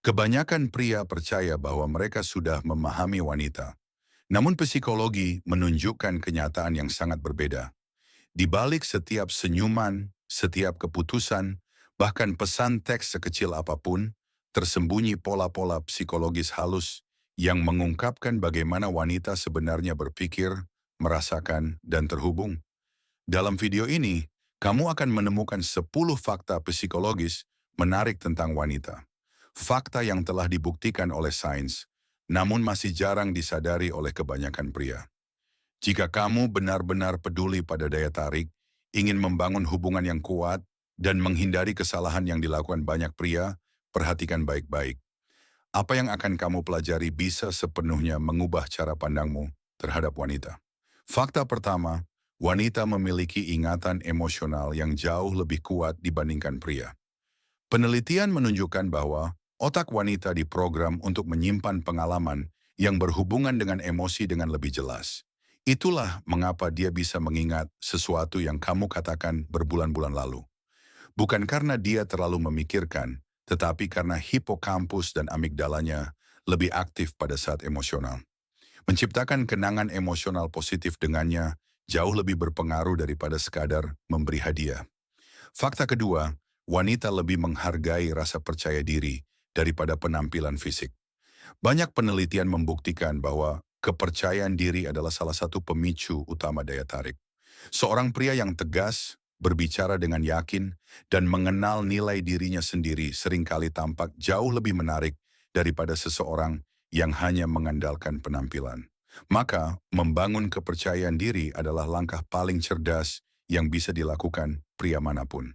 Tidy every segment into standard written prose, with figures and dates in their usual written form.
Kebanyakan pria percaya bahwa mereka sudah memahami wanita. Namun psikologi menunjukkan kenyataan yang sangat berbeda. Di balik setiap senyuman, setiap keputusan, bahkan pesan teks sekecil apapun, tersembunyi pola-pola psikologis halus yang mengungkapkan bagaimana wanita sebenarnya berpikir, merasakan, dan terhubung. Dalam video ini, kamu akan menemukan 10 fakta psikologis menarik tentang wanita. Fakta yang telah dibuktikan oleh sains, namun masih jarang disadari oleh kebanyakan pria. Jika kamu benar-benar peduli pada daya tarik, ingin membangun hubungan yang kuat, dan menghindari kesalahan yang dilakukan banyak pria, perhatikan baik-baik. Apa yang akan kamu pelajari bisa sepenuhnya mengubah cara pandangmu terhadap wanita. Fakta pertama, wanita memiliki ingatan emosional yang jauh lebih kuat dibandingkan pria. Penelitian menunjukkan bahwa otak wanita diprogram untuk menyimpan pengalaman yang berhubungan dengan emosi dengan lebih jelas. Itulah mengapa dia bisa mengingat sesuatu yang kamu katakan berbulan-bulan lalu. Bukan karena dia terlalu memikirkan, tetapi karena hipokampus dan amigdalanya lebih aktif pada saat emosional. Menciptakan kenangan emosional positif dengannya jauh lebih berpengaruh daripada sekadar memberi hadiah. Fakta kedua, wanita lebih menghargai rasa percaya diri daripada penampilan fisik. Banyak penelitian membuktikan bahwa kepercayaan diri adalah salah satu pemicu utama daya tarik. Seorang pria yang tegas, berbicara dengan yakin, dan mengenal nilai dirinya sendiri seringkali tampak jauh lebih menarik daripada seseorang yang hanya mengandalkan penampilan. Maka, membangun kepercayaan diri adalah langkah paling cerdas yang bisa dilakukan pria manapun.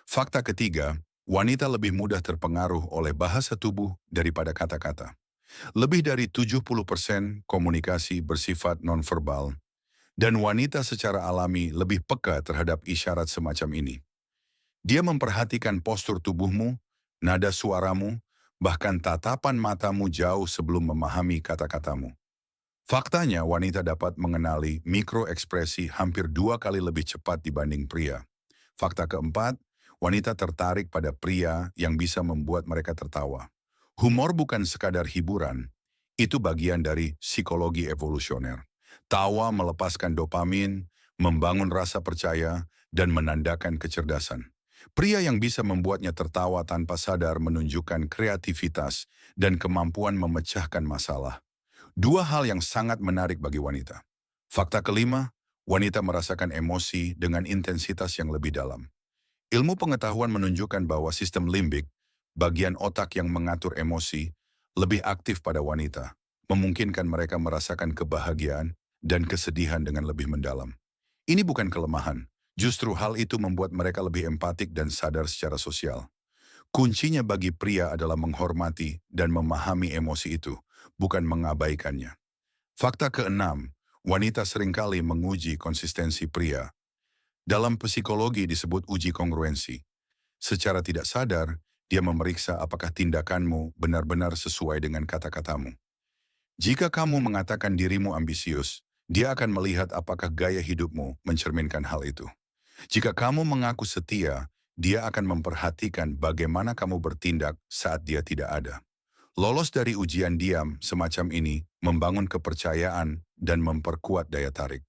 Fakta ketiga, wanita lebih mudah terpengaruh oleh bahasa tubuh daripada kata-kata. Lebih dari 70% komunikasi bersifat nonverbal, dan wanita secara alami lebih peka terhadap isyarat semacam ini. Dia memperhatikan postur tubuhmu, nada suaramu, bahkan tatapan matamu jauh sebelum memahami kata-katamu. Faktanya, wanita dapat mengenali mikroekspresi hampir 2 kali lebih cepat dibanding pria. Fakta keempat, wanita tertarik pada pria yang bisa membuat mereka tertawa. Humor bukan sekadar hiburan, itu bagian dari psikologi evolusioner. Tawa melepaskan dopamin, membangun rasa percaya, dan menandakan kecerdasan. Pria yang bisa membuatnya tertawa tanpa sadar menunjukkan kreativitas dan kemampuan memecahkan masalah. Dua hal yang sangat menarik bagi wanita. Fakta kelima, wanita merasakan emosi dengan intensitas yang lebih dalam. Ilmu pengetahuan menunjukkan bahwa sistem limbik, bagian otak yang mengatur emosi, lebih aktif pada wanita, memungkinkan mereka merasakan kebahagiaan dan kesedihan dengan lebih mendalam. Ini bukan kelemahan, justru hal itu membuat mereka lebih empatik dan sadar secara sosial. Kuncinya bagi pria adalah menghormati dan memahami emosi itu, bukan mengabaikannya. Fakta keenam, wanita seringkali menguji konsistensi pria. Dalam psikologi disebut uji kongruensi. Secara tidak sadar, dia memeriksa apakah tindakanmu benar-benar sesuai dengan kata-katamu. Jika kamu mengatakan dirimu ambisius, dia akan melihat apakah gaya hidupmu mencerminkan hal itu. Jika kamu mengaku setia, dia akan memperhatikan bagaimana kamu bertindak saat dia tidak ada. Lolos dari ujian diam semacam ini membangun kepercayaan dan memperkuat daya tarik.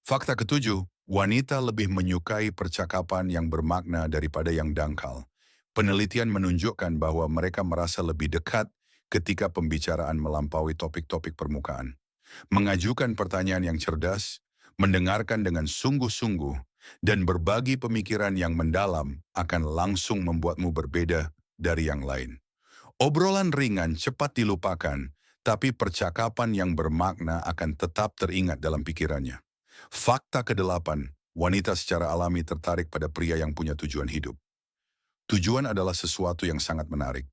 Fakta ketujuh, wanita lebih menyukai percakapan yang bermakna daripada yang dangkal. Penelitian menunjukkan bahwa mereka merasa lebih dekat ketika pembicaraan melampaui topik-topik permukaan. Mengajukan pertanyaan yang cerdas, mendengarkan dengan sungguh-sungguh, dan berbagi pemikiran yang mendalam akan langsung membuatmu berbeda dari yang lain. Obrolan ringan cepat dilupakan, tapi percakapan yang bermakna akan tetap teringat dalam pikirannya. Fakta kedelapan, wanita secara alami tertarik pada pria yang punya tujuan hidup. Tujuan adalah sesuatu yang sangat menarik.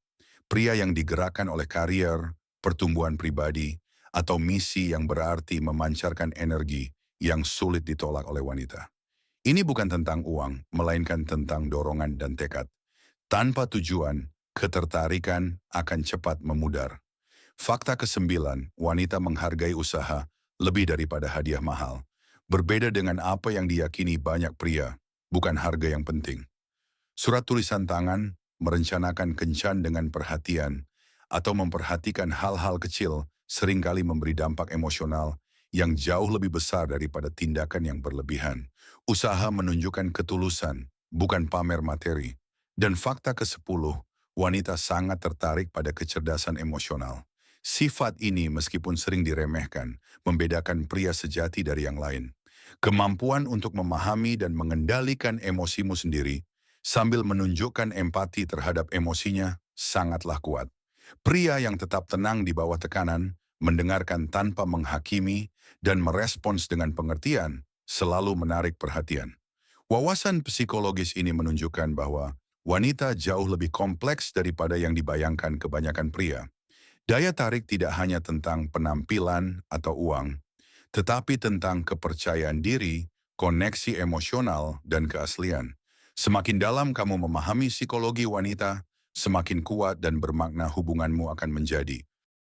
Pria yang digerakkan oleh karier, pertumbuhan pribadi, atau misi yang berarti memancarkan energi yang sulit ditolak oleh wanita. Ini bukan tentang uang, melainkan tentang dorongan dan tekad. Tanpa tujuan, ketertarikan akan cepat memudar. Fakta kesembilan, wanita menghargai usaha lebih daripada hadiah mahal. Berbeda dengan apa yang diyakini banyak pria, bukan harga yang penting. Surat tulisan tangan, merencanakan kencan dengan perhatian, atau memperhatikan hal-hal kecil seringkali memberi dampak emosional yang jauh lebih besar daripada tindakan yang berlebihan. Usaha menunjukkan ketulusan, bukan pamer materi. Dan fakta ke-10, wanita sangat tertarik pada kecerdasan emosional. Sifat ini meskipun sering diremehkan, membedakan pria sejati dari yang lain. Kemampuan untuk memahami dan mengendalikan emosimu sendiri sambil menunjukkan empati terhadap emosinya sangatlah kuat. Pria yang tetap tenang di bawah tekanan, mendengarkan tanpa menghakimi, dan merespons dengan pengertian, selalu menarik perhatian. Wawasan psikologis ini menunjukkan bahwa wanita jauh lebih kompleks daripada yang dibayangkan kebanyakan pria. Daya tarik tidak hanya tentang penampilan atau uang, tetapi tentang kepercayaan diri, koneksi emosional, dan keaslian. Semakin dalam kamu memahami psikologi wanita, semakin kuat dan bermakna hubunganmu akan menjadi.